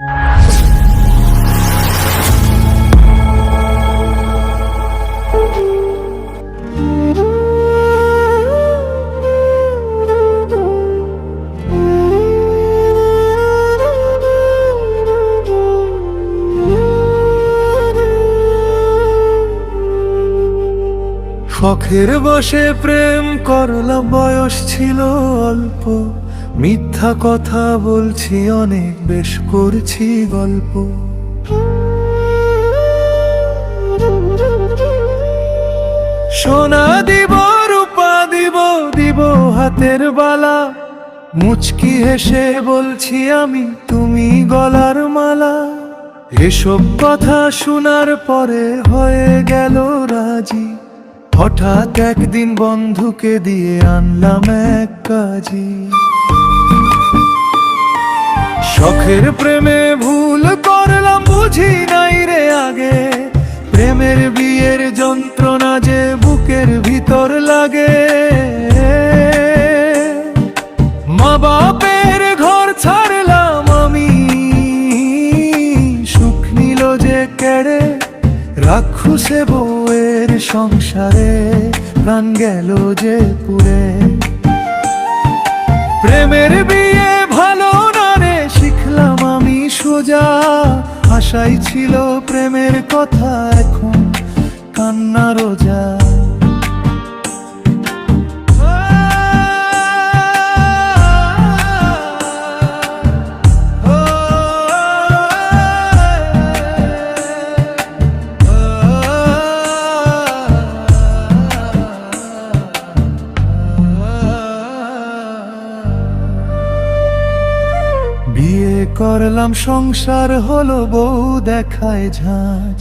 শখের বসে প্রেম করলাম, বয়স ছিল অল্প, মিথ্যা কথা বলছি অনেক, বেশ করছি গল্প। সোনা দিব, রূপা দিব, দিব হাতের বালা, মুচকি হেসে বলছি আমি, তুমি গলার মালা। এসব কথা শোনার পরে হয়ে গেল রাজি, হঠাৎ একদিন বন্ধুকে দিয়ে আনলাম এক কাজী। শখের প্রেমে ভুল করলাম, বুঝি নাই রে আগে, প্রেমের বিয়ের যন্ত্রণা যে বুকের ভিতর লাগে। মা বাপের ঘর ছাড়লাম আমি, সুখ নিল যে কেড়ে, রাক্ষসে বউয়ের সংসারে প্রাণ গেল যে পুরে। প্রেমের বিয়ে ভালো না রে, শিখলাম আমি সোজা, আশাই ছিল প্রেমের কথা, এখন কান্না রোজা। বিয়ে করলাম, সংসার হলো, বউ দেখায় ঝাঁজ,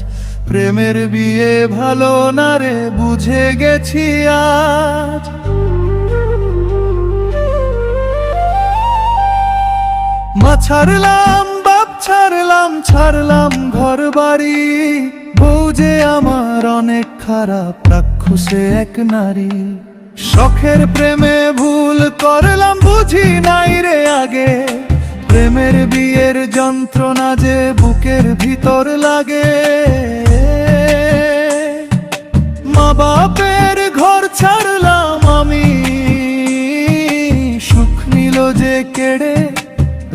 প্রেমের বিয়ে ভালো না রে, বুঝে গেছি আজ। মা ছাড়লাম, বাপ ছাড়লাম, ছাড়লাম ঘর বাড়ি, বউ যে আমার অনেক খারাপ, রাক্ষসে এক নারী। শখের প্রেমে ভুল করলাম, বুঝি নাই রে আগে, প্রেমের বিয়ের যন্ত্রণা যে বুকের ভিতর লাগে। মা বাপের ঘর ছাড়লাম আমি, সুখ নিল যে কেড়ে,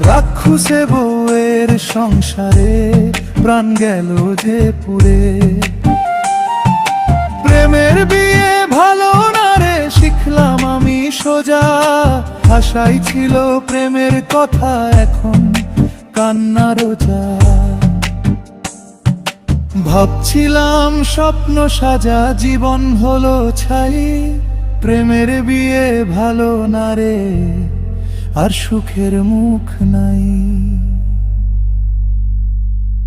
রাক্ষসে বউয়ের সংসারে প্রাণ গেল যে পুরে। প্রেমের বিয়ে ভালো না রে, শিখলাম আমি সোজা, আশাই ছিল প্রেমের কথা, এখন কান্না রোজা। ভাবছিলাম স্বপ্ন সাজা, জীবন হলো ছাই, প্রেমের বিয়ে ভালো না রে, আর সুখের মুখ নাই।